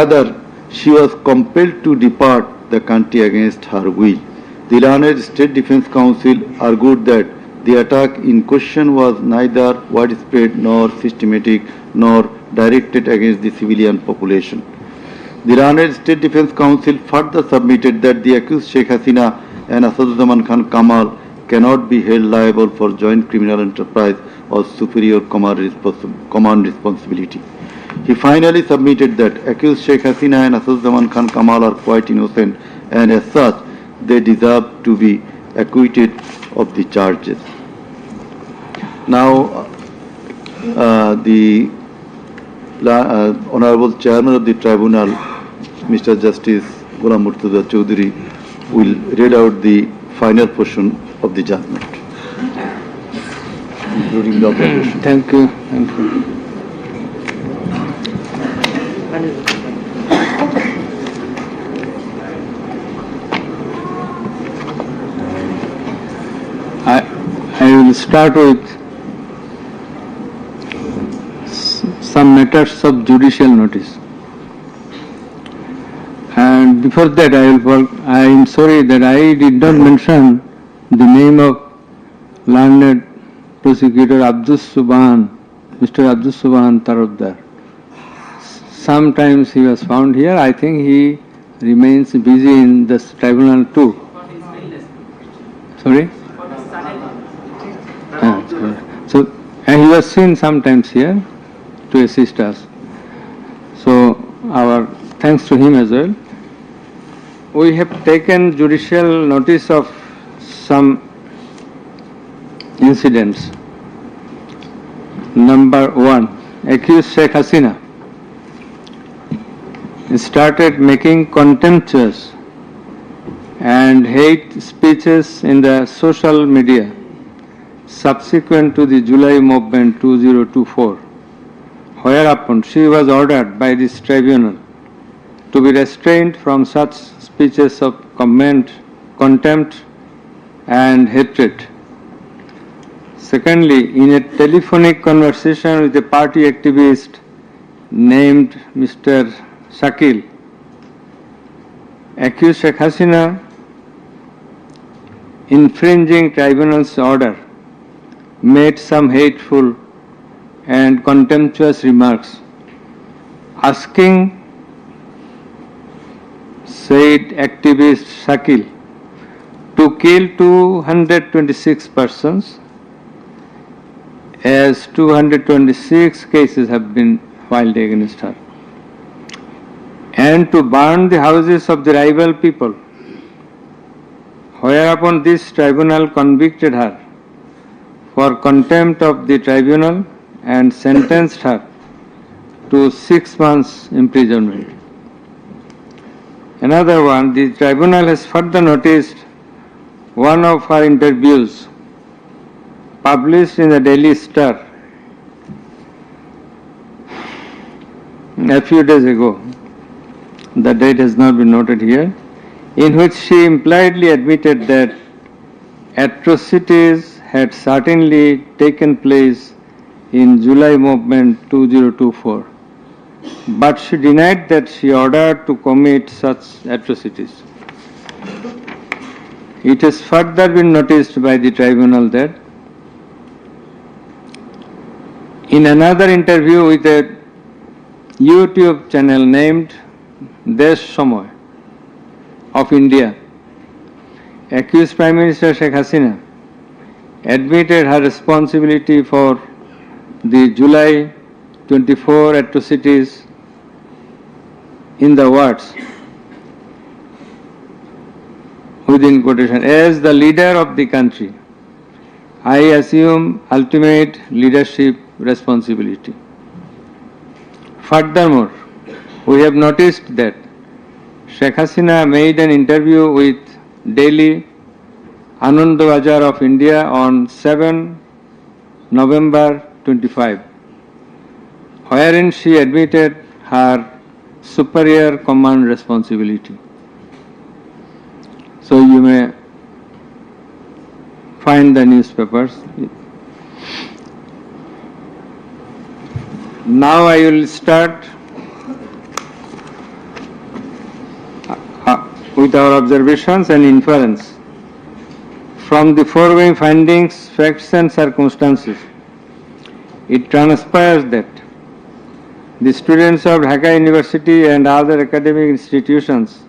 Rather, she was compelled to depart the country against her will. The learned State Defence Council argued that the attack in question was neither widespread nor systematic nor directed against the civilian population. The learned State Defence Council further submitted that the accused Sheikh Hasina and Asaduzzaman Khan Kamal cannot be held liable for joint criminal enterprise or superior command responsibility. He finally submitted that accused Sheikh Hasina and Asaduzzaman Khan Kamal are quite innocent and as such they deserve to be acquitted of the charges. Now, the Honorable Chairman of the Tribunal, Mr. Justice Ghulam Murtuza Chaudhary, will read out the final portion of the judgment, including the observation. Thank you. Thank you. I will start with some matters of judicial notice. And before that, I am sorry that I did not mention the name of learned prosecutor Mr. Abdus Subhan Tarabdar. Sometimes he was found here. I think he remains busy in this tribunal too. Sorry? So he was seen sometimes here to assist us. So our thanks to him as well. We have taken judicial notice of some incidents. Number 1, accused Sheikh Hasina started making contemptuous and hate speeches in the social media subsequent to the July movement 2024, whereupon she was ordered by this tribunal to be restrained from such speeches of contempt and hatred. Secondly, in a telephonic conversation with a party activist named Mr. Shakil, accused Sheikh Hasina, infringing tribunal's order, made some hateful and contemptuous remarks, asking said activist Shakil to kill 226 persons, as 226 cases have been filed against her, and to burn the houses of the rival people, whereupon this tribunal convicted her for contempt of the tribunal and sentenced her to 6 months imprisonment. Another one, the tribunal has further noticed one of her interviews published in the Daily Star a few days ago. The date has not been noted here, in which she impliedly admitted that atrocities had certainly taken place in July movement 2024, but she denied that she ordered to commit such atrocities. It has further been noticed by the tribunal that in another interview with a YouTube channel named Sa'm'k of India, accused Prime Minister Sheikh Hasina admitted her responsibility for the July 24 atrocities in the words, within quotation, as the leader of the country, I assume ultimate leadership responsibility. Furthermore, we have noticed that Sheikh Hasina made an interview with Delhi Anandabazar of India on 7 November 25, wherein she admitted her superior command responsibility. So you may find the newspapers. Now I will start with our observations and inference. From the foregoing findings, facts and circumstances, it transpires that the students of Dhaka University and other academic institutions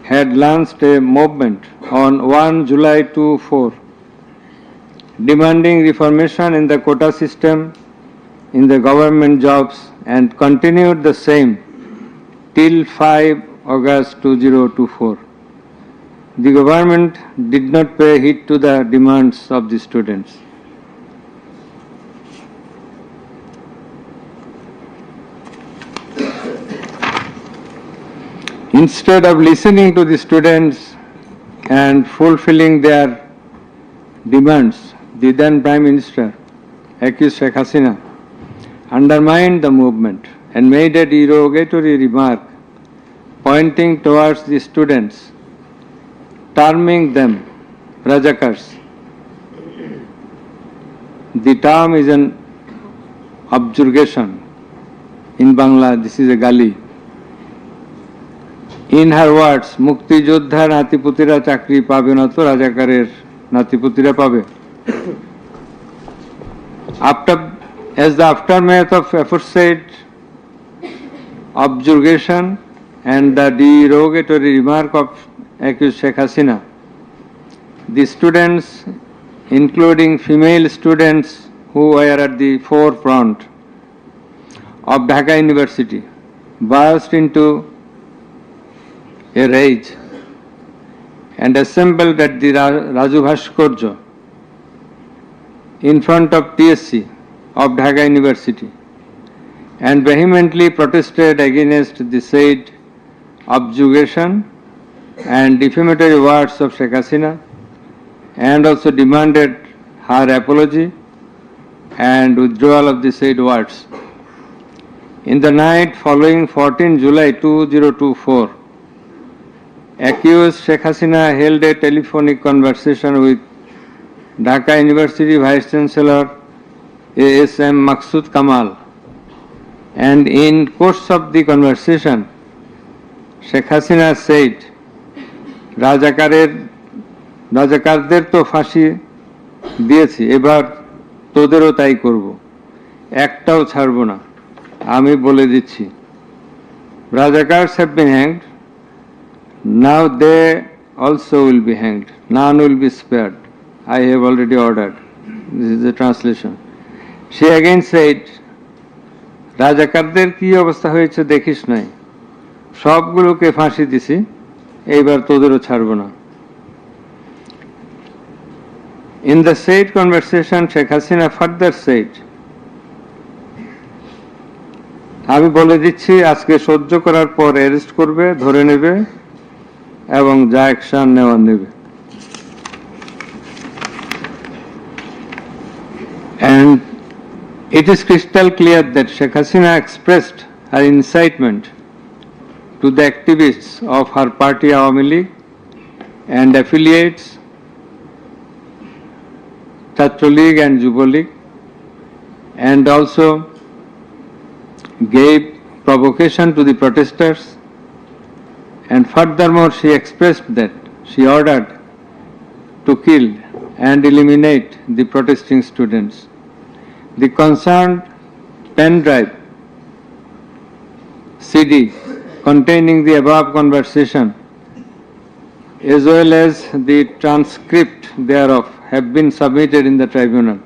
had launched a movement on 1 July 2004 demanding reformation in the quota system in the government jobs and continued the same till 5 August 2024. The government did not pay heed to the demands of the students. Instead of listening to the students and fulfilling their demands, the then Prime Minister, accused Sheikh Hasina, undermined the movement and made a derogatory remark pointing towards the students, terming them Rajakars. The term is an objurgation. In Bangla, this is a gali. In her words, Mukti Joddha Natiputira Chakri pabe na to Rajakarer Natiputira pabe. As the aftermath of aforesaid objurgation and the derogatory remark of accused Sheikh Hasina, the students, including female students who were at the forefront of Dhaka University, burst into a rage and assembled at the Raju Bhaskarya in front of TSC of Dhaka University and vehemently protested against the said objurgation and defamatory words of Sheikh Hasina, and also demanded her apology and withdrawal of the said words. In the night following 14 July 2024, accused Sheikh Hasina held a telephonic conversation with Dhaka University Vice Chancellor A.S.M. Maksud Kamal, and in course of the conversation, Sheikh Hasina said, রাজাকারদের তো ফাঁসি দিয়েছি, এবার তোদেরও তাই করব, একটাও ছাড়ব না, আমি বলে দিচ্ছি। Rajakars have been hanged, now they also will be hanged, none will be spared. I have already ordered. This is the translation. She again said, রাজাকারদের কি অবস্থা হয়েছে দেখিস নাই, সবগুলোকে ফাঁসি দিছি, এইবার তোদেরও ছাড়ব না। In the said conversation, Sheikh Hasina further said, আমি বলে দিচ্ছি আজকে সহ্য করার পর অ্যারেস্ট করবে, ধরে নেবে এবং যা অ্যাকশন নেওয়ার নেবে। And it is crystal clear that Sheikh Hasina expressed her incitement to the activists of her party Awami League and affiliates, Chhatra League and Yuva League, and also gave provocation to the protesters, and furthermore she expressed that she ordered to kill and eliminate the protesting students. The concerned pen drive CD containing the above conversation as well as the transcript thereof have been submitted in the tribunal.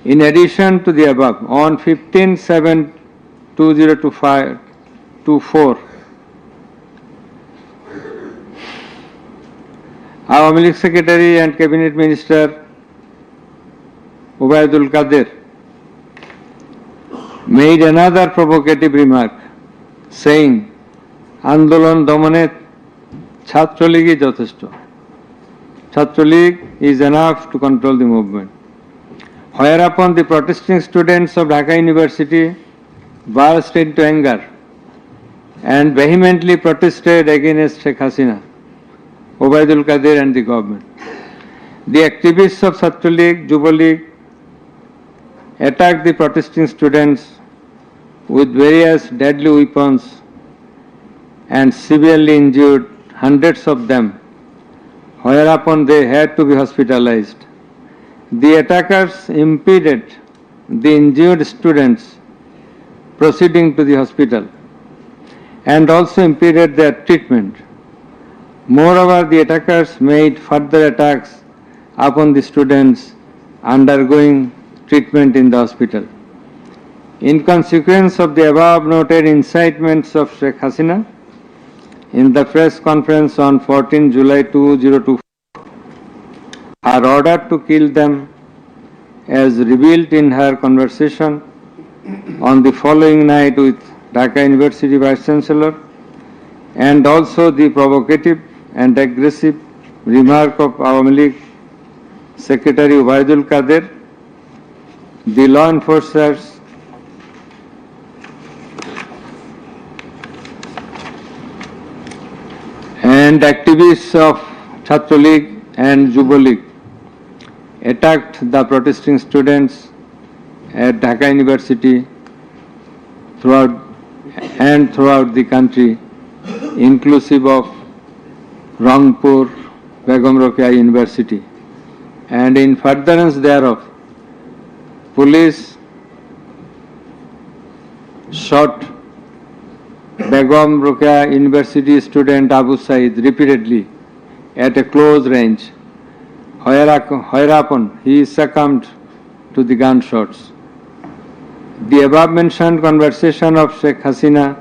In addition to the above, on 15/7/2024, Awami League Secretary and Cabinet Minister Ubaidul Qadir made another provocative remark, saying, Andolon Domane Chhatra League is যথেষ্ট. Chhatra League is enough to control the movement. Whereupon the protesting students of Dhaka University burst into anger and vehemently protested against Sheikh Hasina, Ubaidul Qadir and the government. The activists of Chhatra League, Yuva League attacked the protesting students with various deadly weapons and severely injured hundreds of them, whereupon they had to be hospitalized. The attackers impeded the injured students proceeding to the hospital and also impeded their treatment. Moreover, the attackers made further attacks upon the students undergoing treatment in the hospital. In consequence of the above noted incitements of Sheikh Hasina, in the press conference on 14 July 2024, her order to kill them, as revealed in her conversation on the following night with Dhaka University Vice Chancellor, and also the provocative and aggressive remark of Awami League Secretary Ubaidul Qadir, the law enforcers and activists of Chhatra League and Yuva League attacked the protesting students at Dhaka University throughout the country, inclusive of Rangpur, Begum Rokeya University. And in furtherance thereof, police shot Begum Rokeya University student Abu Said repeatedly at a close range, whereupon he succumbed to the gunshots. The above mentioned conversation of Sheikh Hasina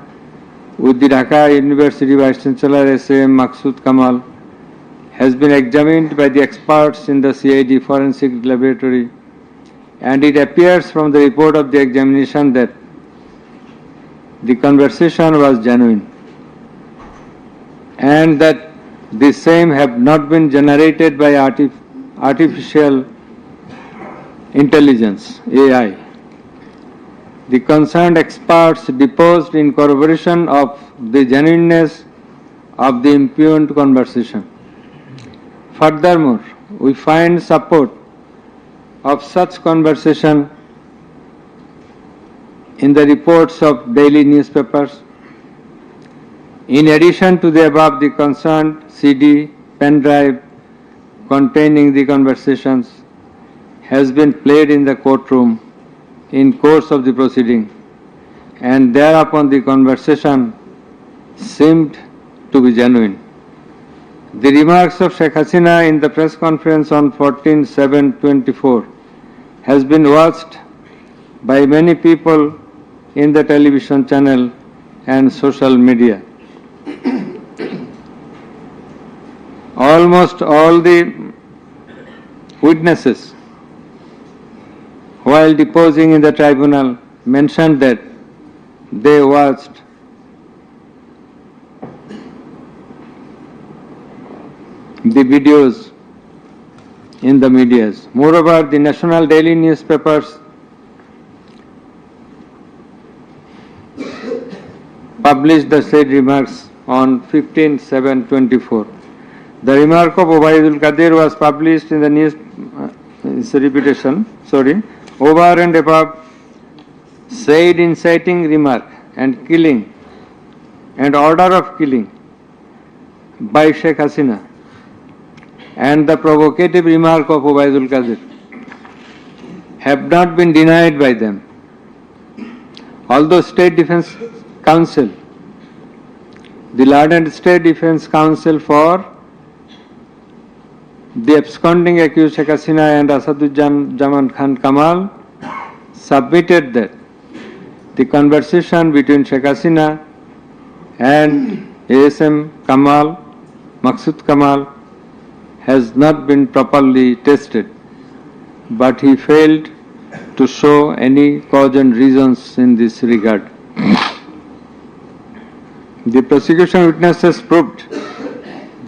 with the Dhaka University Vice Chancellor S.M. Maksud Kamal has been examined by the experts in the CID Forensic Laboratory, and it appears from the report of the examination that the conversation was genuine and that the same have not been generated by artificial intelligence, AI. The concerned experts deposed in corroboration of the genuineness of the impugned conversation. Furthermore, we find support of such conversation in the reports of daily newspapers. In addition to the above, the concerned CD, pen drive containing the conversations has been played in the courtroom in course of the proceeding, and thereupon the conversation seemed to be genuine. The remarks of Sheikh Hasina in the press conference on 14/7/24 has been watched by many people in the television channel and social media. Almost all the witnesses, while deposing in the tribunal, mentioned that they watched the videos in the medias. Moreover, the national daily newspapers published the said remarks on 15/7/24. The remark of Ubaidul Qadir was published in the news, it's a repetition, over and above said inciting remark and killing and order of killing by Sheikh Hasina and the provocative remark of Ubaidul Qadir have not been denied by them. Although State Defence Council, the Lord State Defence Council for the absconding accused Sheikh Hasina and Asaduজ্জামান Khan Kamal submitted that the conversation between Sheikh Hasina and ASM Kamal, Maksud Kamal, has not been properly tested, but he failed to show any cogent reasons in this regard. The prosecution witnesses proved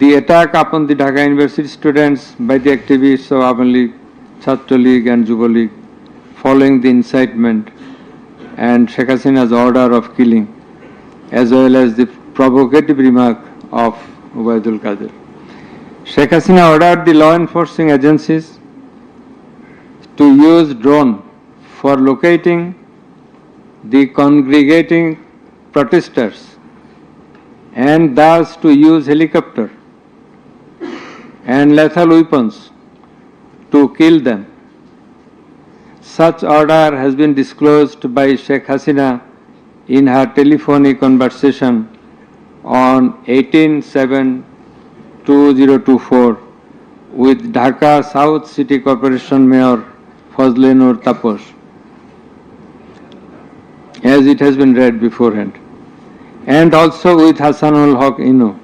the attack upon the Dhaka University students by the activists of Awami League, Chhatra League and Yuva League following the incitement and Sheikh Hasina's order of killing, as well as the provocative remark of Ubaidul Qadir. Sheikh Hasina ordered the law enforcing agencies to use drone for locating the congregating protesters and thus to use helicopter and lethal weapons to kill them. Such order has been disclosed by Sheikh Hasina in her telephonic conversation on 18/7/2024 with Dhaka South City Corporation Mayor Fazle Noor Taposh, as it has been read beforehand, and also with Hasanul Haq Inu.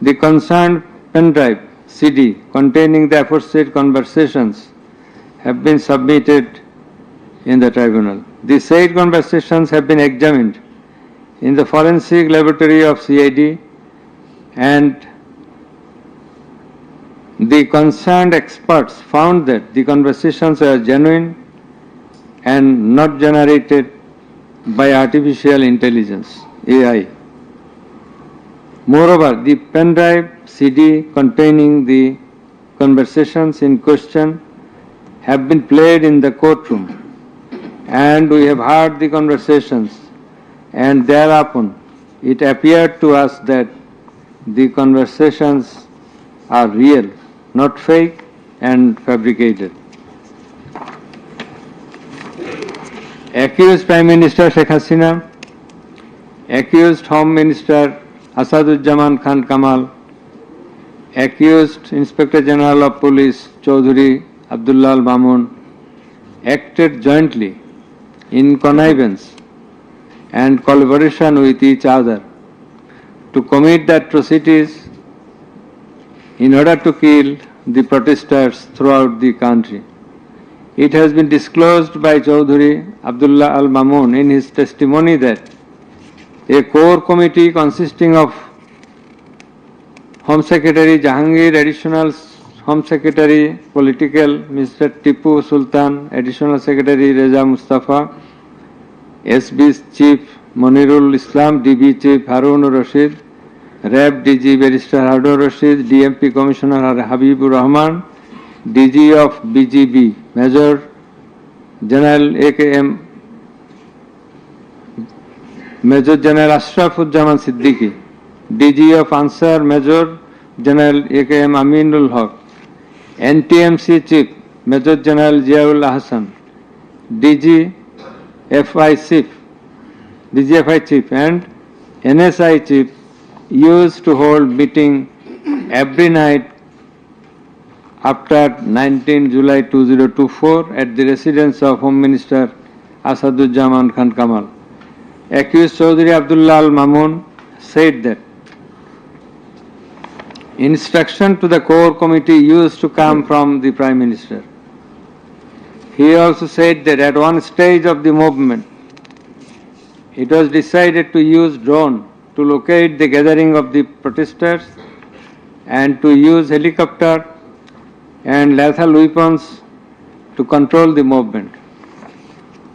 The concerned pen drive CD containing the aforesaid conversations have been submitted in the tribunal. The said conversations have been examined in the forensic laboratory of CID, and the concerned experts found that the conversations were genuine and not generated by artificial intelligence, AI. Moreover, the pen drive CD containing the conversations in question have been played in the courtroom, and we have heard the conversations, and thereupon it appeared to us that the conversations are real, not fake and fabricated. Accused Prime Minister Sheikh Hasina, accused Home Minister Asaduzzaman Khan Kamal, accused Inspector General of Police Chaudhry Abdullah Al Mamun acted jointly in connivance and collaboration with each other to commit the atrocities in order to kill the protesters throughout the country. It has been disclosed by Chaudhry Abdullah Al Mamun in his testimony that a core committee consisting of Home Secretary Jahangir, Additional Home Secretary Political Mr. Tipu Sultan, Additional Secretary Reza Mustafa, SB Chief Monirul Islam, DB Chief Harun Rashid, RAB DG Barrister Harun Rashid, DMP Commissioner Habibur Rahman, DG of BGB Major General AKM Major General Ashrafuzzaman Siddiqui, DG of Ansar Major General AKM Aminul Haq, NTMC Chief Major General Ziaul Ahsan, DGFI Chief and NSI Chief used to hold meeting every night after 19 July 2024 at the residence of Home Minister Asaduzzaman Khan Kamal. Accused Chaudhry Abdullah Al Mamun said that instruction to the core committee used to come from the Prime Minister. He also said that at one stage of the movement, it was decided to use drone to locate the gathering of the protesters and to use helicopter and lethal weapons to control the movement.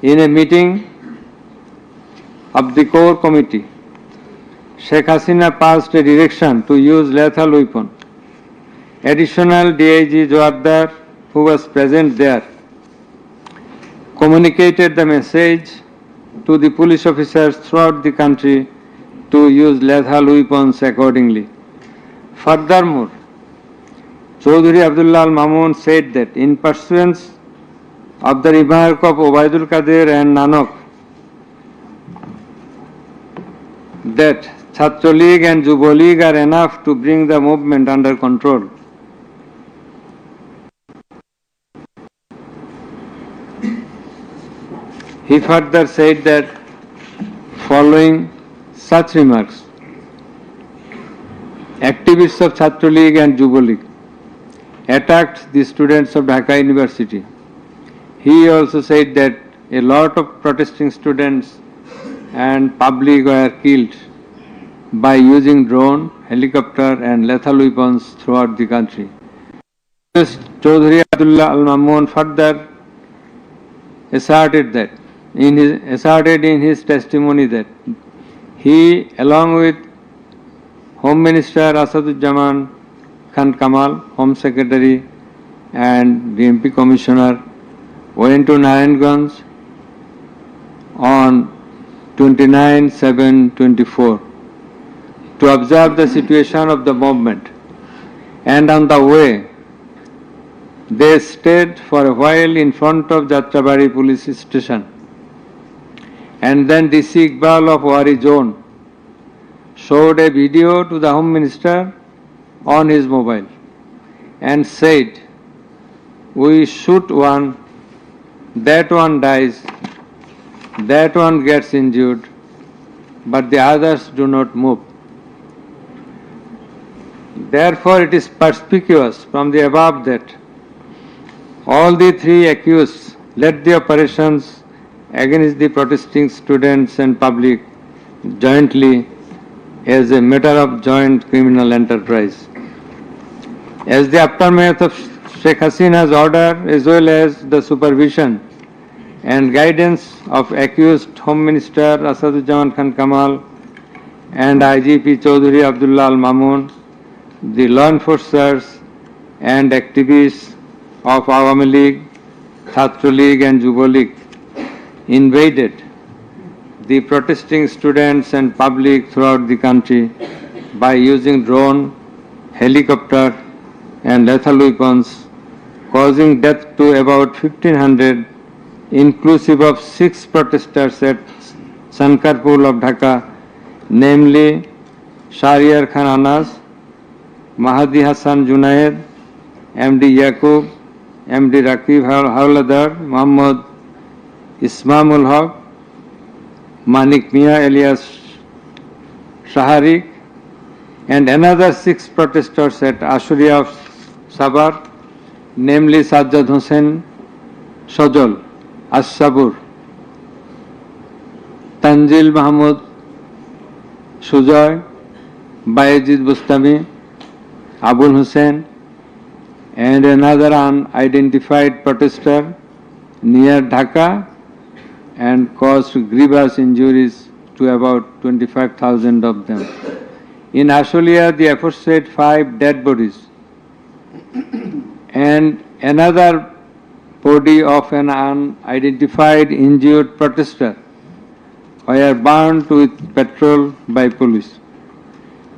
In a meeting of the core committee, Sheikh Hasina passed a direction to use lethal weapon. Additional DIG Joardar, who was present there, communicated the message to the police officers throughout the country to use lethal weapons accordingly. Furthermore, Chaudhry Abdullah Al Mamun said that in pursuance of the remark of Obaidul Qadir and Nanak that Chhatra League and Jubo League are enough to bring the movement under control, he further said that following such remarks, activists of Chhatra League and Jubo League attacked the students of Dhaka University. He also said that a lot of protesting students and public were killed by using drone, helicopter and lethal weapons throughout the country. Chaudhry Abdullah Al Mamun further asserted in his testimony that he, along with Home Minister Asaduzzaman Khan Kamal, Home Secretary and DMP Commissioner, went to Narayanganj on 29/7/24 to observe the situation of the movement, and on the way they stayed for a while in front of Jatrabari police station, and then DC Iqbal of Wari zone showed a video to the Home Minister on his mobile and said, "We shoot one, that one dies, that one gets injured, but the others do not move." Therefore, it is perspicuous from the above that all the three accused led the operations against the protesting students and public jointly as a matter of joint criminal enterprise. As the aftermath of Sheikh Hasina's order, as well as the supervision and guidance of accused Home Minister Asaduzzaman Khan Kamal and IGP Chaudhry Abdullah Al Mamun, the law enforcers and activists of Awami League, Chhatra League and Yuva League invaded the protesting students and public throughout the country by using drone, helicopter and lethal weapons, causing death to about 1,500, inclusive of 6 protesters at Sankarpur of Dhaka, namely Shahriar Khan Anas, Mahdi Hassan Junaid, MD Yaqub, MD Rakib Hawladar, Muhammad Ismamul Haq, Manik Mia alias Shaharik, and another 6 protesters at Ashuria of Sabar, namely Sajjad Hussain Shajol, As-Sabur, Tanzil Mahmud Sujoy, Bayezid Bustami, Abul Hussain, and another unidentified protester near Dhaka, and caused grievous injuries to about 25,000 of them. In Ashulia, the aforesaid 5 dead bodies and another body of an unidentified injured protester were burned with petrol by police.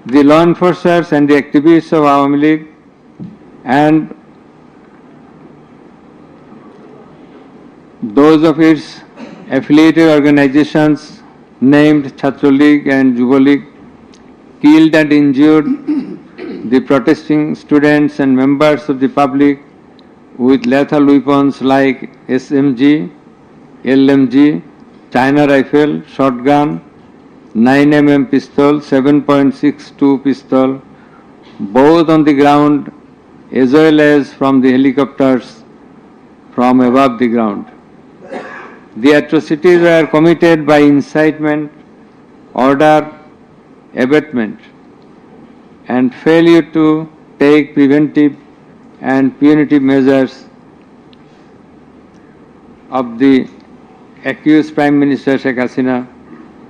The law enforcers and the activists of Awami League and those of its affiliated organizations named Chhatra League and Yuva League killed and injured the protesting students and members of the public with lethal weapons like SMG, LMG, China rifle, shotgun, 9mm pistol, 7.62 pistol, both on the ground as well as from the helicopters from above the ground. The atrocities were committed by incitement, order, abatement, and failure to take preventive and punitive measures of the accused Prime Minister Sheikh Hasina,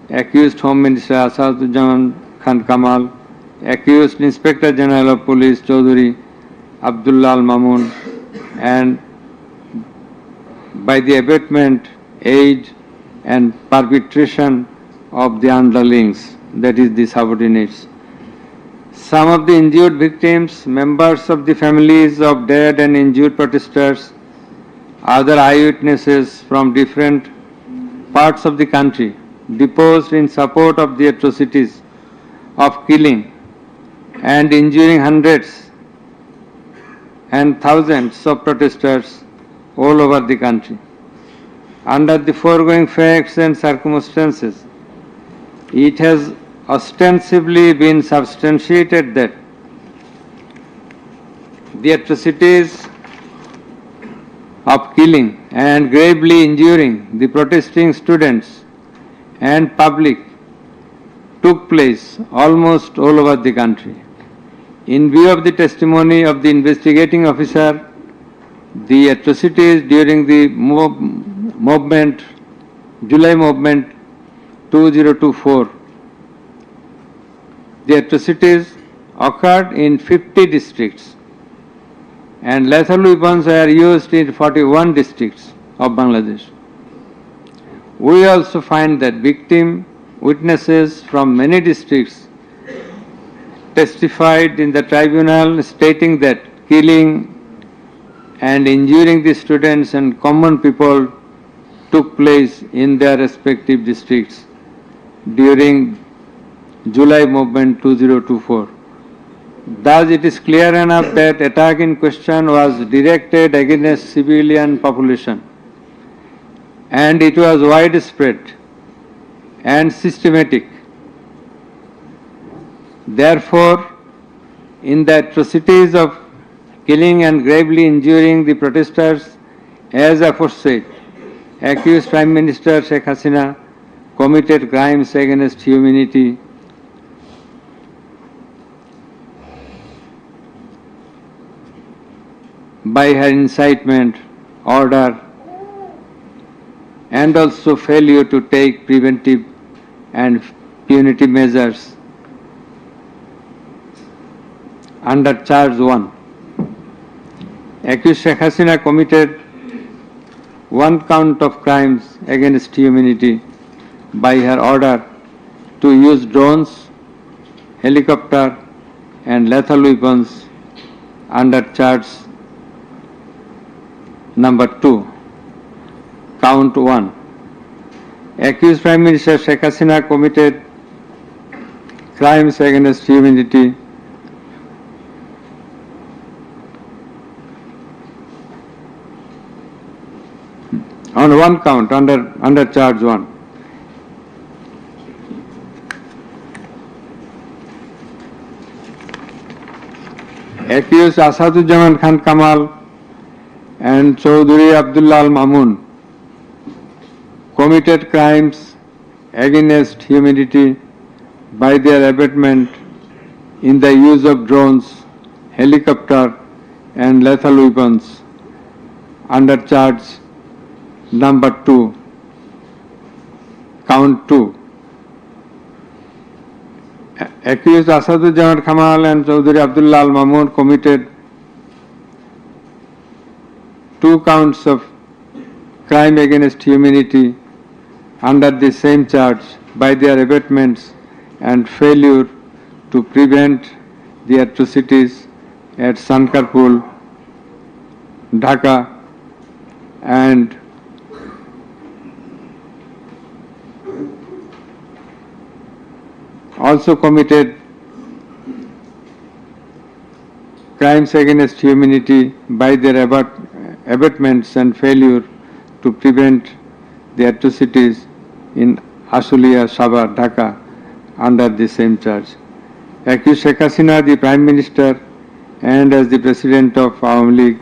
accused Home Minister Asaduzzaman Khan Kamal, accused Inspector General of Police Chaudhry Abdullah Al Mamun, and by the abatement, aid and perpetration of the underlings, that is the subordinates. Some of the injured victims, members of the families of dead and injured protesters, other eyewitnesses from different parts of the country deposed in support of the atrocities of killing and injuring hundreds and thousands of protesters all over the country. Under the foregoing facts and circumstances, it has ostensibly been substantiated that the atrocities of killing and gravely injuring the protesting students and public took place almost all over the country. In view of the testimony of the investigating officer, the atrocities during the movement, July movement 2024, the atrocities occurred in 50 districts and lethal weapons were used in 41 districts of Bangladesh. We also find that victim witnesses from many districts testified in the tribunal stating that killing and injuring the students and common people took place in their respective districts during July movement 2024. Thus, it is clear enough that attack in question was directed against civilian population, and it was widespread and systematic. Therefore, in the atrocities of killing and gravely injuring the protesters, as aforesaid, accused Prime Minister Sheikh Hasina committed crimes against humanity by her incitement, order, and also failure to take preventive and punitive measures under charge 1. Accused Sheikh Hasina committed one count of crimes against humanity by her order to use drones, helicopter, and lethal weapons under charge number 2, count 1. Accused Prime Minister Sheikh Hasina committed crimes against humanity on one count under charge 1. Accused Asadujaman Khan Kamal and Chaudhuri Abdullah Al Mamun committed crimes against humanity by their abatement in the use of drones, helicopter, and lethal weapons under charge number 2, count 2. Accused Asadujaman Kamal and Chaudhuri Abdullah Al Mamun committed 2 counts of crime against humanity under the same charge by their abatements and failure to prevent the atrocities at Sankarpur, Dhaka, and also committed crimes against humanity by their abatements and failure to prevent the atrocities in Ashulia, Sabha, Dhaka under the same charge. Accused Sheikh Hasina, the Prime Minister, and as the President of Awami League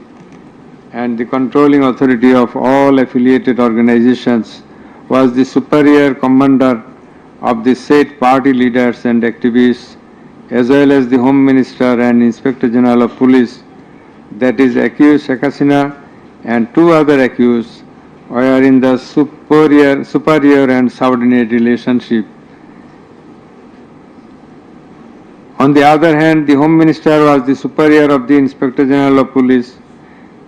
and the controlling authority of all affiliated organizations, was the superior commander of the said party leaders and activists, as well as the Home Minister and Inspector General of Police, that is accused Sheikh Hasina and 2 other accused were in the superior and subordinate relationship. On the other hand, the Home Minister was the superior of the Inspector General of Police,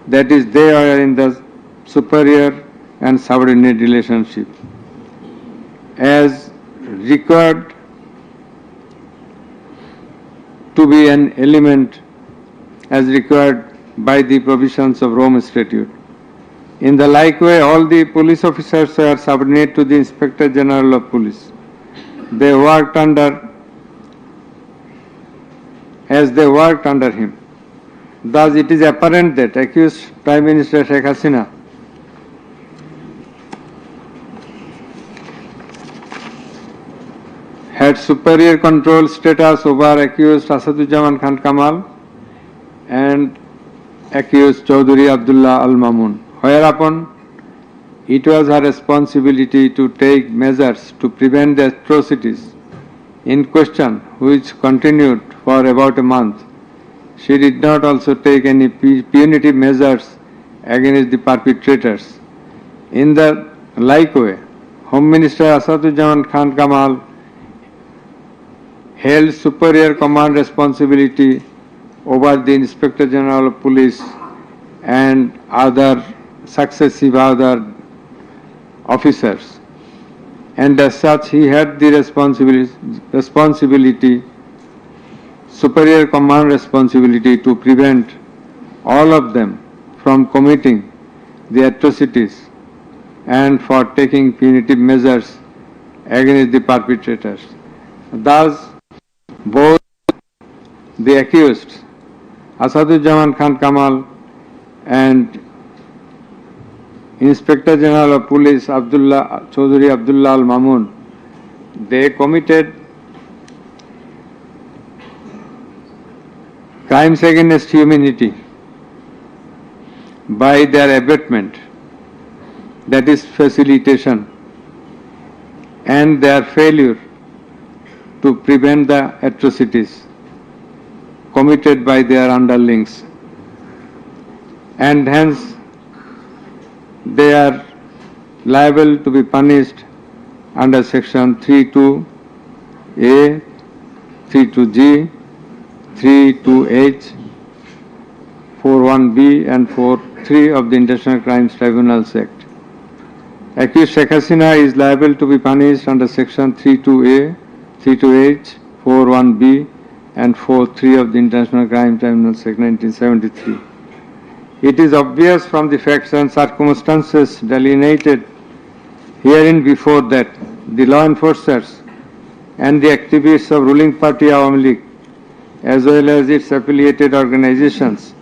that is, they are in the superior and subordinate relationship, as required to be an element as required by the provisions of Rome Statute. In the like way, all the police officers are subordinate to the Inspector General of Police. They worked under him. Thus, it is apparent that accused Prime Minister Sheikh Hasina had superior control status over accused Asadujaman Khan Kamal and accused Chaudhuri Abdullah Al Mamun, whereupon it was her responsibility to take measures to prevent the atrocities in question, which continued for about a month. She did not also take any punitive measures against the perpetrators. In the like way, Home Minister Asadujaman Khan Kamal held superior command responsibility over the Inspector General of Police and other successive other officers, and as such he had the responsibility superior command responsibility to prevent all of them from committing the atrocities and for taking punitive measures against the perpetrators. Thus, both the accused, Asaduzzaman Khan Kamal and Inspector General of Police Chaudhary Abdullah Al Mamun, they committed crimes against humanity by their abatement, that is facilitation, and their failure to prevent the atrocities committed by their underlings, and hence they are liable to be punished under section 32A, 32G, 32H, 41B and 43 of the International Crimes Tribunals Act. Accused Sheikh Hasina is liable to be punished under section 32A, 32H, 41B and 43 of the International Crimes Tribunals Act 1973. It is obvious from the facts and circumstances delineated herein before that the law enforcers and the activists of ruling party Awami League as well as its affiliated organizations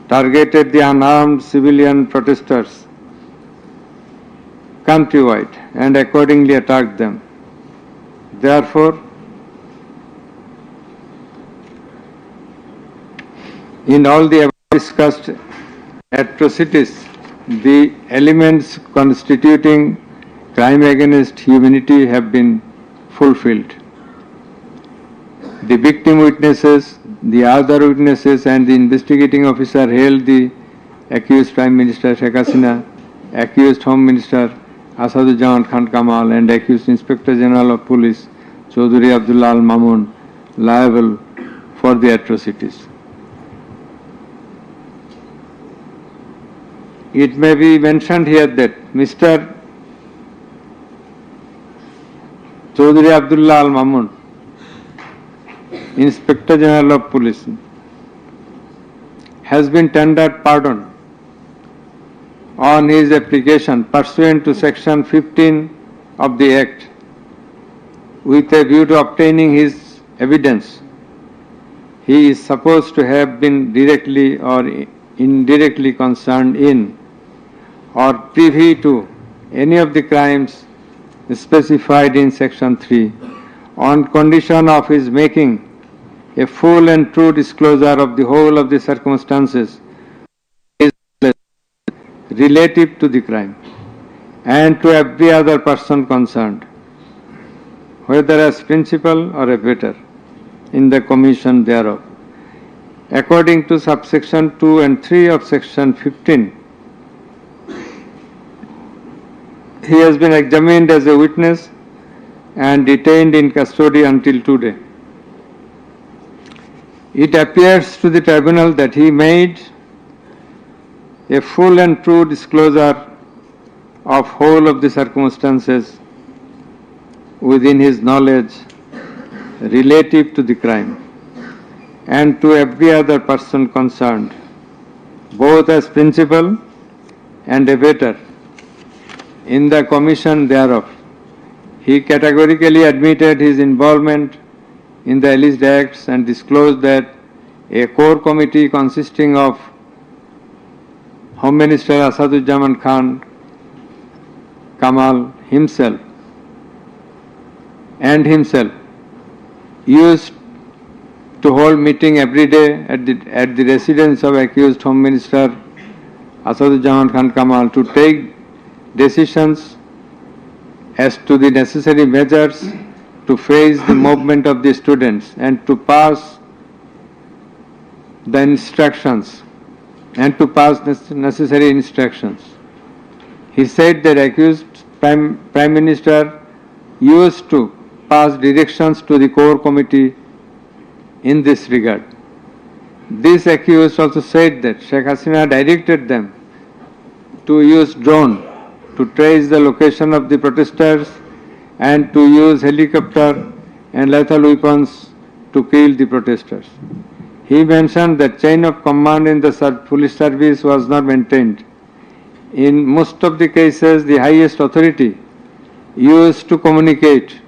targeted the unarmed civilian protesters countrywide and accordingly attacked them. Therefore, in all the above discussed atrocities, the elements constituting crime against humanity have been fulfilled. The victim witnesses, the other witnesses and the investigating officer held the accused Prime Minister Sheikh Hasina, accused Home Minister Asaduzzaman Khan Kamal and accused Inspector General of Police Chaudhary Abdullah Al Mamun liable for the atrocities. It may be mentioned here that Mr. Chaudhary Abdullah Al Mamun, Inspector General of Police, has been tendered pardon on his application pursuant to section 15 of the Act with a view to obtaining his evidence. He is supposed to have been directly or indirectly concerned in or privy to any of the crimes specified in section 3 on condition of his making a full and true disclosure of the whole of the circumstances relative to the crime and to every other person concerned, whether as principal or abettor in the commission thereof. According to subsection 2 and 3 of section 15, he has been examined as a witness and detained in custody until today. It appears to the tribunal that he made a full and true disclosure of whole of the circumstances within his knowledge relative to the crime and to every other person concerned, both as principal and abettor in the commission thereof. He categorically admitted his involvement in the alleged acts and disclosed that a core committee consisting of Home Minister Asaduzzaman Khan Kamal himself used to hold meeting every day at the residence of accused Home Minister Asaduzzaman Khan Kamal to take decisions as to the necessary measures to face the movement of the students and to pass the instructions and to pass necessary instructions. He said that accused Prime Minister used to pass directions to the core committee in this regard. This accused also said that Sheikh Hasina directed them to use drone to trace the location of the protesters and to use helicopter and lethal weapons to kill the protesters. He mentioned that chain of command in the police service was not maintained. In most of the cases, the highest authority used to communicate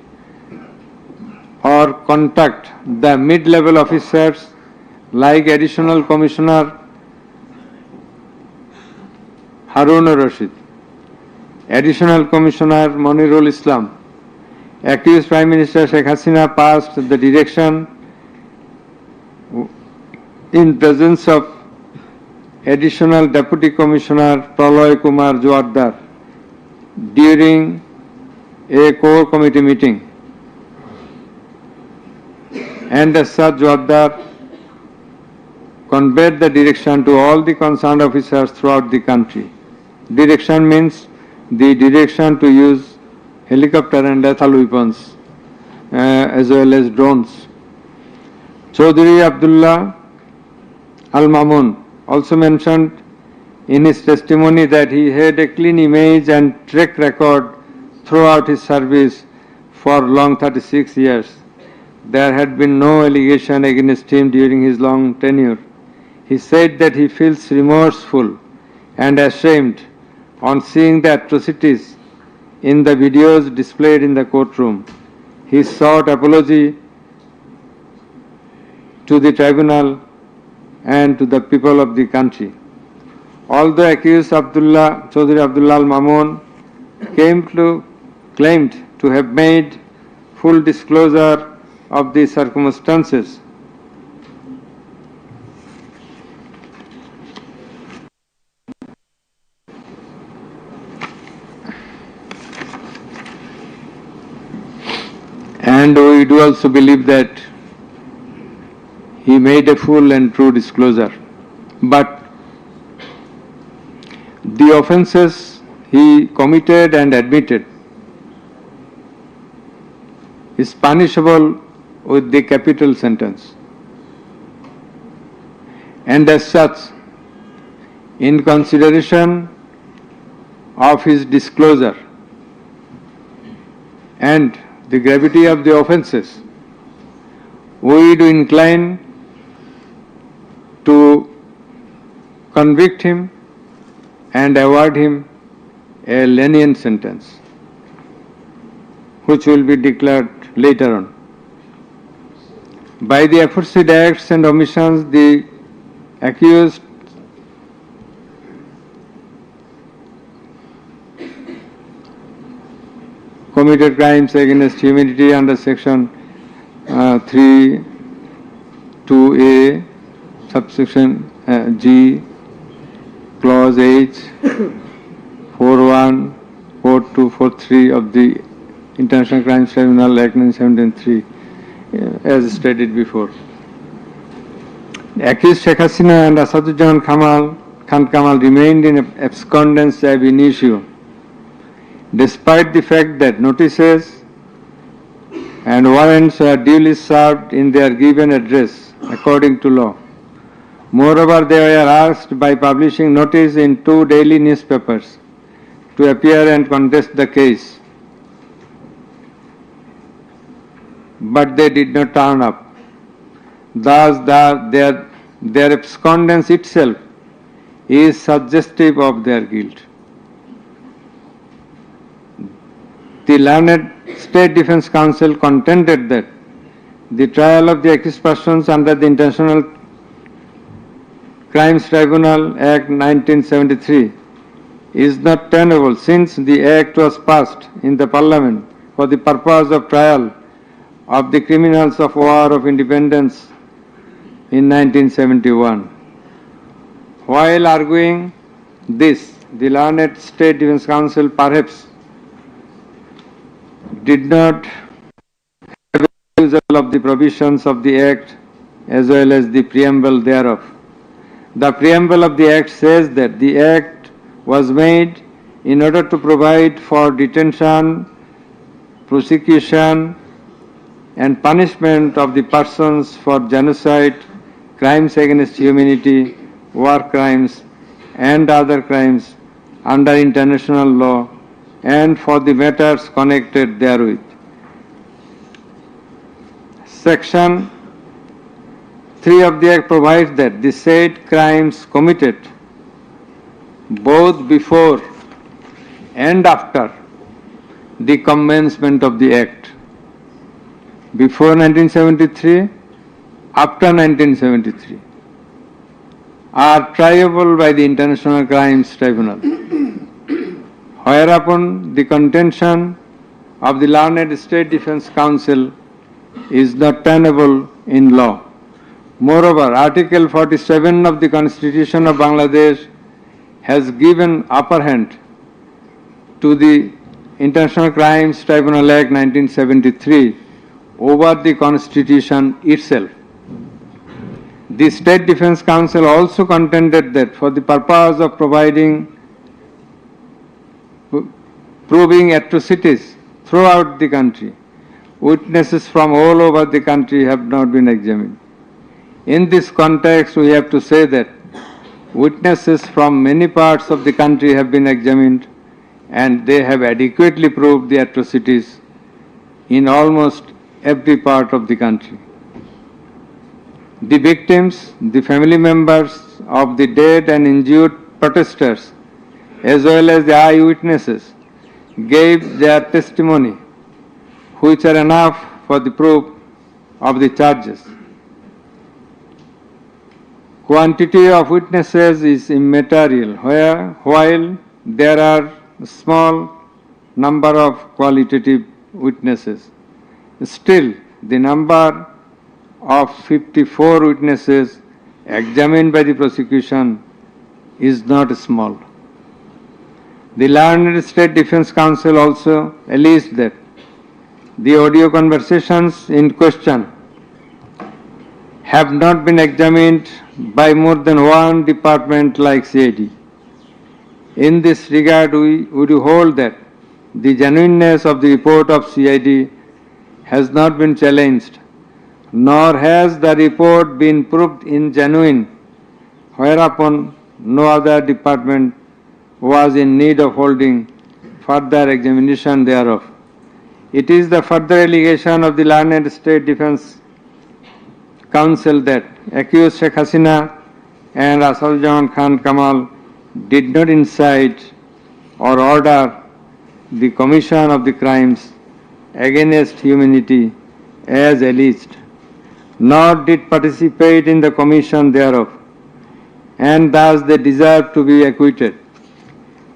or contact the mid-level officers like Additional Commissioner Harun Rashid, Additional Commissioner Monirul Islam. Accused Prime Minister Sheikh Hasina passed the direction in presence of Additional Deputy Commissioner Praloy Kumar Joardar during a core committee meeting. And as such, Joardar conveyed the direction to all the concerned officers throughout the country. Direction means the direction to use helicopter and lethal weapons as well as drones. Chaudhry Abdullah Al-Mamun also mentioned in his testimony that he had a clean image and track record throughout his service for long 36 years. There had been no allegation against him during his long tenure. He said that he feels remorseful and ashamed on seeing the atrocities in the videos displayed in the courtroom. He sought apology to the tribunal and to the people of the country. Although accused Chaudhry Abdullah Al-Mamun claimed to have made full disclosure of the circumstances, and we do also believe that he made a full and true disclosure. But the offences he committed and admitted is punishable with the capital sentence. And as such, in consideration of his disclosure and the gravity of the offences, we do incline to convict him and award him a lenient sentence, which will be declared later on. By the aforesaid acts and omissions, the accused committed crimes against humanity under section 3(2)(a), subsection G, clause H, 4(1), 4(2), 4(3) of the International Crimes Tribunal Act 1973, as stated before. Accused Sheikh Hasina and Asaduddin Khan Kamal remained in abscondence ab initio, despite the fact that notices and warrants were duly served in their given address according to law. Moreover, they were asked by publishing notice in 2 daily newspapers to appear and contest the case, but they did not turn up. Thus, their abscondence itself is suggestive of their guilt. The learned State Defence Counsel contended that the trial of the accused persons under the International Crimes Tribunal Act 1973 is not tenable, since the Act was passed in the Parliament for the purpose of trial of the criminals of War of Independence in 1971. While arguing this, the learned State Defence Counsel perhaps did not have a refusal of the provisions of the Act as well as the preamble thereof. The preamble of the Act says that the Act was made in order to provide for detention, prosecution, and punishment of the persons for genocide, crimes against humanity, war crimes, and other crimes under international law, and for the matters connected therewith. Section 3 of the Act provides that the said crimes committed both before and after the commencement of the Act, before 1973, after 1973, are triable by the International Crimes Tribunal, whereupon the contention of the learned State Defence Council is not tenable in law. Moreover, Article 47 of the Constitution of Bangladesh has given upper hand to the International Crimes Tribunal Act 1973 over the Constitution itself. The State Defence Council also contended that for the purpose of proving atrocities throughout the country, witnesses from all over the country have not been examined. In this context, we have to say that witnesses from many parts of the country have been examined and they have adequately proved the atrocities in almost every part of the country. The victims, the family members of the dead and injured protesters, as well as the eyewitnesses, gave their testimony, which are enough for the proof of the charges. Quantity of witnesses is immaterial, while there are a small number of qualitative witnesses. Still, the number of 54 witnesses examined by the prosecution is not small. The learned State Defence Council also alleged that the audio conversations in question have not been examined by more than one department like CID. In this regard, we would hold that the genuineness of the report of CID has not been challenged, nor has the report been proved ingenuine, whereupon no other department was in need of holding further examination thereof. It is the further allegation of the learned State Defence Council that accused Sheikh Hasina and Asaduzzaman Khan Kamal did not incite or order the commission of the crimes against humanity as alleged, nor did participate in the commission thereof, and thus they deserve to be acquitted.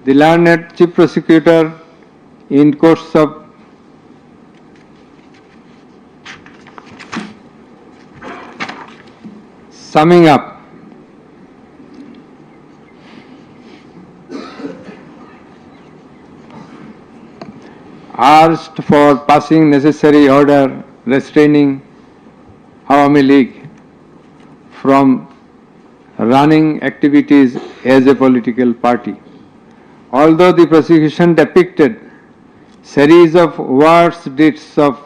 The learned Chief Prosecutor, in course of summing up, asked for passing necessary order restraining Awami League from running activities as a political party. Although the prosecution depicted series of worse deeds of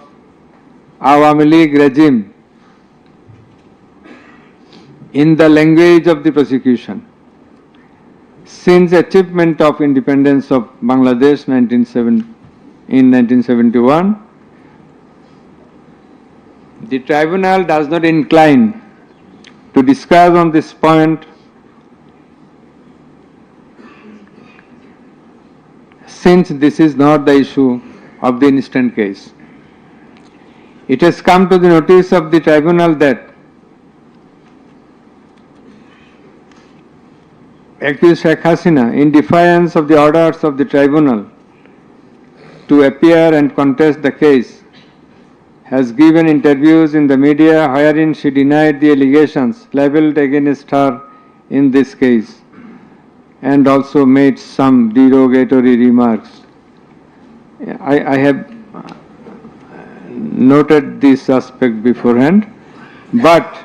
Awami League regime in the language of the prosecution, since achievement of independence of Bangladesh in 1971, the tribunal does not incline to discuss on this point, since this is not the issue of the instant case. It has come to the notice of the tribunal that accused Sheikh Hasina, in defiance of the orders of the tribunal to appear and contest the case, has given interviews in the media wherein she denied the allegations leveled against her in this case and also made some derogatory remarks. I have noted this aspect beforehand, but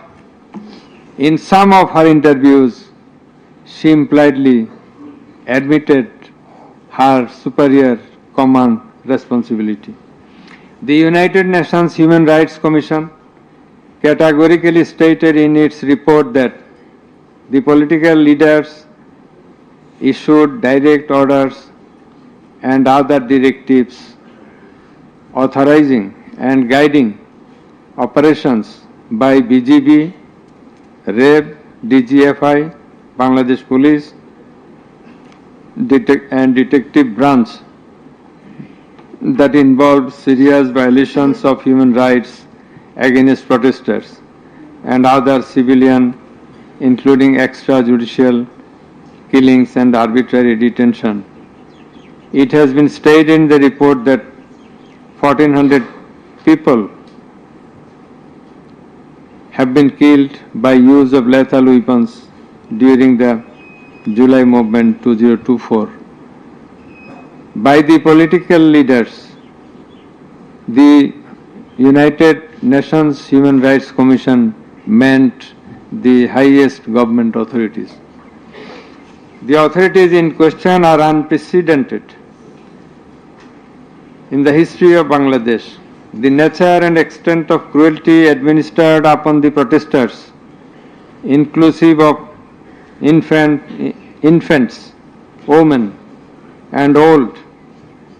in some of her interviews she impliedly admitted her superior command responsibility. The United Nations Human Rights Commission categorically stated in its report that the political leaders issued direct orders and other directives authorizing and guiding operations by BGB RAB, DGFI, Bangladesh Police, and Detective Branch that involved serious violations of human rights against protesters and other civilian, including extrajudicial killings and arbitrary detention. It has been stated in the report that 1,400 people have been killed by use of lethal weapons during the July movement 2024. By the political leaders, the United Nations Human Rights Commission meant the highest government authorities. The authorities in question are unprecedented in the history of Bangladesh. The nature and extent of cruelty administered upon the protesters, inclusive of infants, women, and old,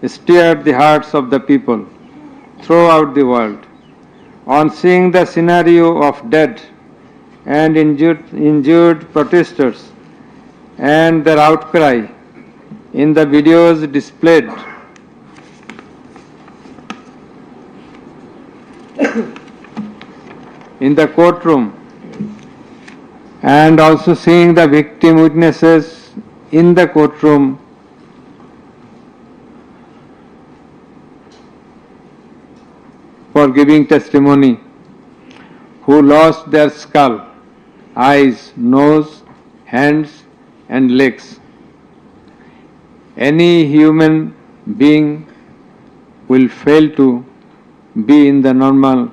stirred the hearts of the people throughout the world. On seeing the scenario of dead and injured protesters and their outcry in the videos displayed in the courtroom, and also seeing the victim witnesses in the courtroom, for giving testimony, who lost their skull, eyes, nose, hands, and legs. Any human being will fail to be in the normal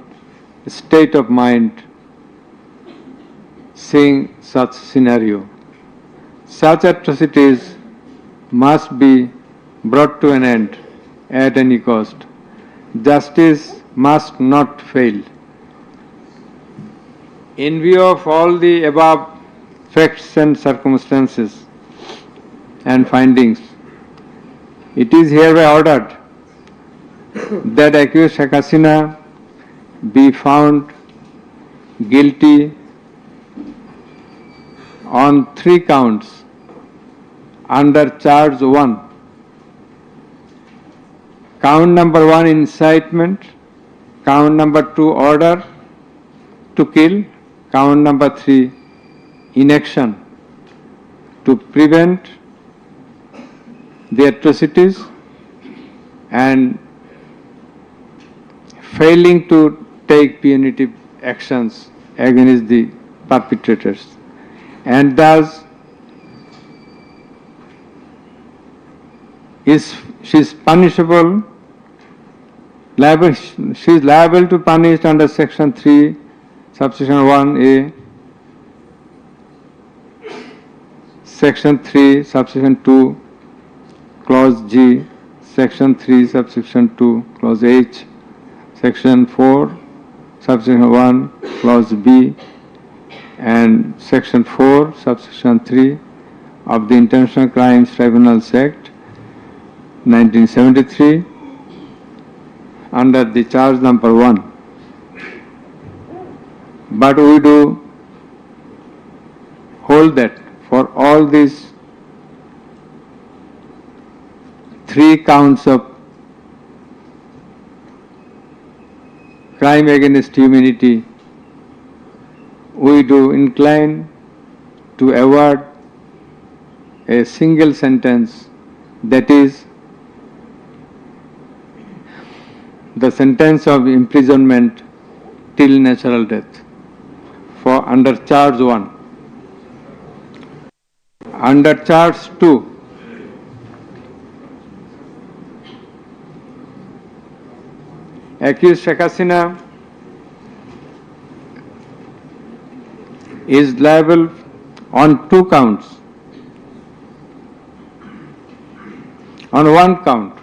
state of mind seeing such scenario. Such atrocities must be brought to an end at any cost. Justice must not fail. In view of all the above facts and circumstances and findings, it is hereby ordered that accused Hasina be found guilty on 3 counts under charge 1. Count number 1, incitement. Count number 2, order to kill. Count number 3, inaction to prevent the atrocities and failing to take punitive actions against the perpetrators, and thus she is punishable, she is liable to punish under section 3, subsection 1A, section 3, subsection 2, clause G, section 3, subsection 2, clause H, section 4, subsection 1, clause B, and section 4, subsection 3 of the International Crimes Tribunals Act 1973 under the charge number 1. But we do hold that for all these 3 counts of crime against humanity, we do incline to award a single sentence, that is the sentence of imprisonment till natural death for under charge 1. Under charge 2, accused Hasina is liable on 2 counts. On 1 count,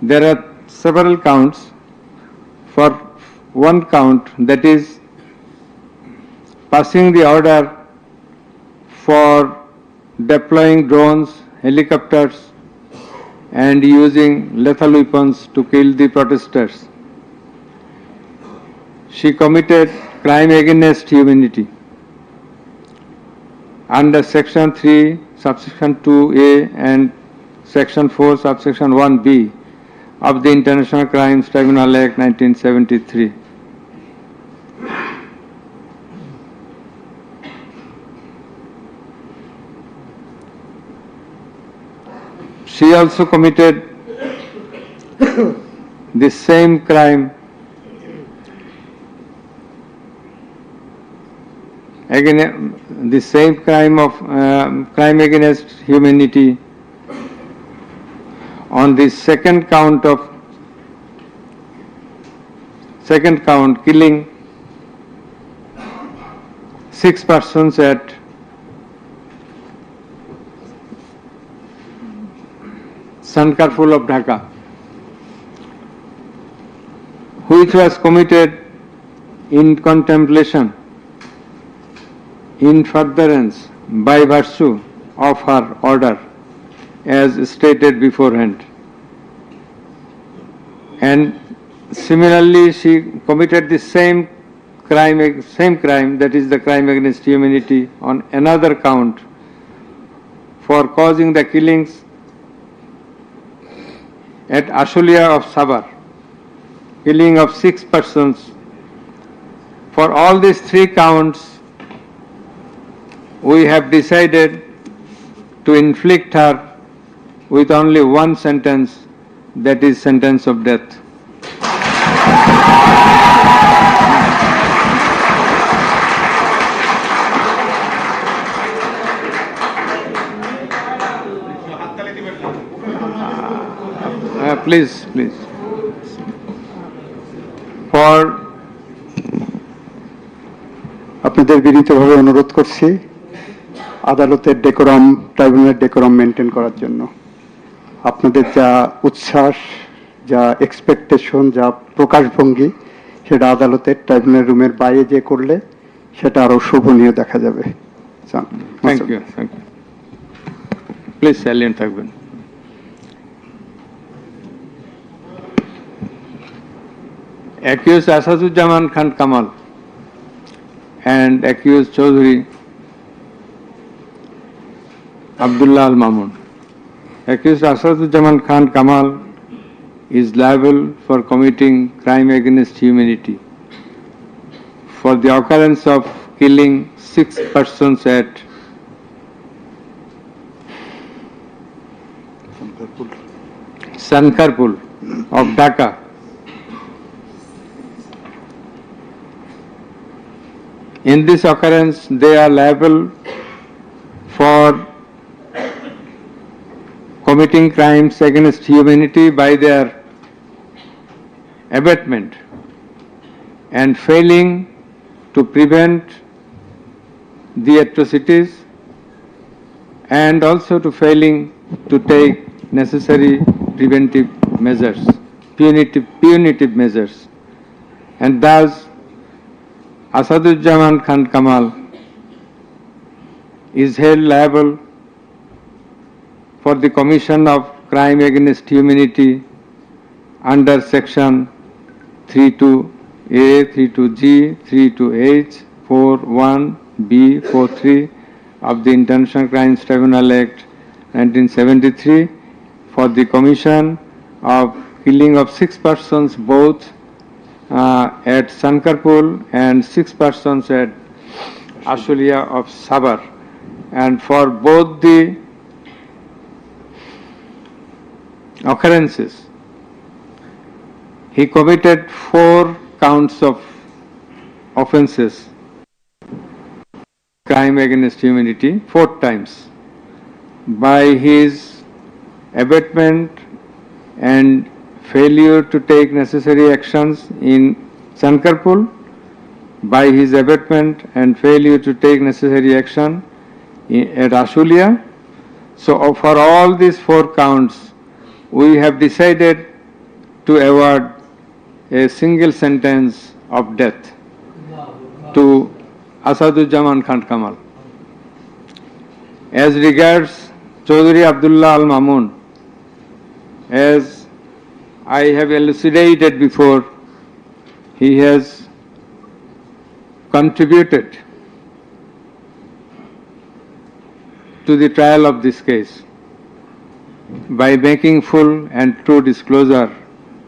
there are several counts. For 1 count, that is passing the order for deploying drones, helicopters, and using lethal weapons to kill the protesters. She committed crime against humanity under section 3 subsection 2a and section 4 subsection 1b of the International Crimes Tribunal Act 1973. She also committed the same crime crime against humanity on the second count, killing 6 persons at Sankarpur of Dhaka, which was committed in contemplation, in furtherance, by virtue of her order, as stated beforehand. And similarly, she committed the same crime, that is the crime against humanity, on another count for causing the killings at Ashulia of Sabar, killing of 6 persons. For all these 3 counts, we have decided to inflict her with only one sentence, that is sentence of death. Please. For আপনাদের বিনীতভাবে অনুরোধ করছি আদালতের decorum, ট্রাইব্যুনালের decorum maintain করার জন্য। আপনাদের যা উচ্ছ্বাস, যা এক্সপেকটেশন, যা প্রকাশভঙ্গি, সেটা আদালতের ট্রাইব্যুনাল রুমের বাইরে যে করলে সেটা আরো শোভনীয় দেখা যাবে। Thank you. প্লিজ সাইলেন্ট থাকবেন। Accused Asaduzzaman Khan Kamal and accused Chaudhry Abdullah Al Mamun. Accused Asaduzzaman Khan Kamal is liable for committing crime against humanity for the occurrence of killing 6 persons at Sankarpur of Dhaka. In this occurrence, they are liable for committing crimes against humanity by their abatement and failing to prevent the atrocities, and also to failing to take necessary preventive measures, punitive measures, and thus Asaduzzaman Khan Kamal is held liable for the commission of crime against humanity under section 32A, 32G, 32H, 41B, 43 of the International Crimes Tribunal Act 1973 for the commission of killing of 6 persons both at Sankarpur and 6 persons at Ashulia of Sabar, and for both the occurrences he committed 4 counts of offences, crime against humanity, 4 times, by his abatement and failure to take necessary actions in Sankarpur, by his abatement and failure to take necessary action at Ashulia. So for all these 4 counts, we have decided to award a single sentence of death to Asaduzzaman Khan Kamal. As regards Chaudhry Abdullah Al Mamun, as I have elucidated before, he has contributed to the trial of this case by making full and true disclosure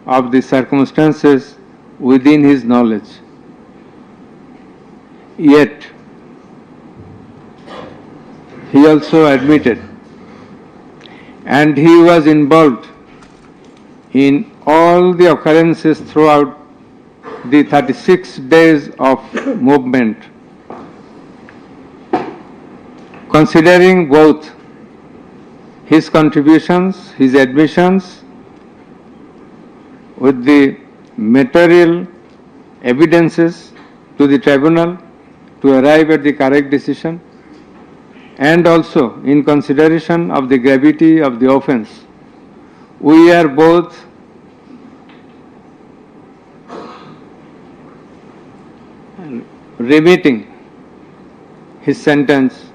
of the circumstances within his knowledge. Yet, he also admitted, and he was involved in all the occurrences throughout the 36 days of movement. Considering both his contributions, his admissions, with the material evidences to the tribunal to arrive at the correct decision, and also in consideration of the gravity of the offense, we are both remitting his sentence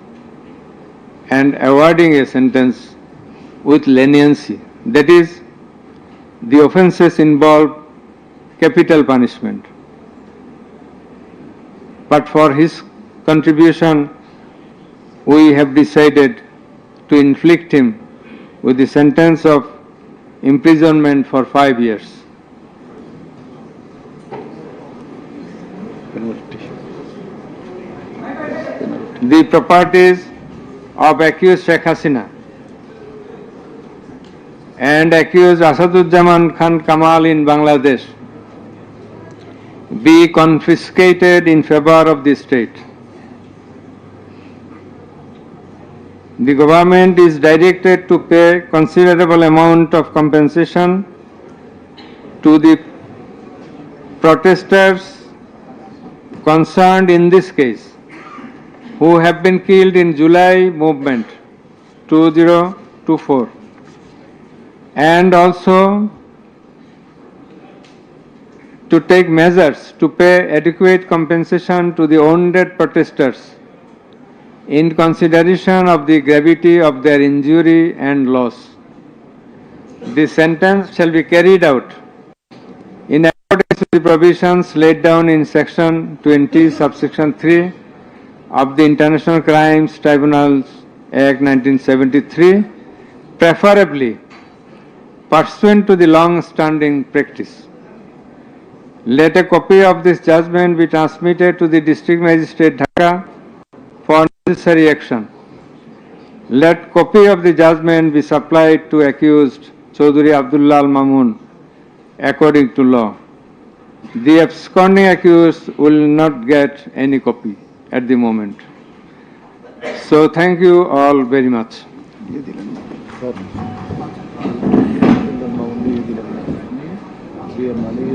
and awarding a sentence with leniency. That is, the offences involve capital punishment. But for his contribution, we have decided to inflict him with the sentence of imprisonment for 5 years. The properties of accused Sheikh Hasina and accused Asaduzzaman Khan Kamal in Bangladesh be confiscated in favor of the state. The government is directed to pay considerable amount of compensation to the protesters concerned in this case, who have been killed in July movement 2024, and also to take measures to pay adequate compensation to the wounded protesters in consideration of the gravity of their injury and loss. The sentence shall be carried out in accordance with the provisions laid down in section 20 subsection 3 of the International Crimes Tribunals Act 1973, preferably pursuant to the long-standing practice. Let a copy of this judgment be transmitted to the District Magistrate Dhaka for necessary action. Let copy of the judgment be supplied to accused Chaudhry Abdullah Al Mamun according to law. The absconding accused will not get any copy at the moment. So thank you all very much. দিয়ে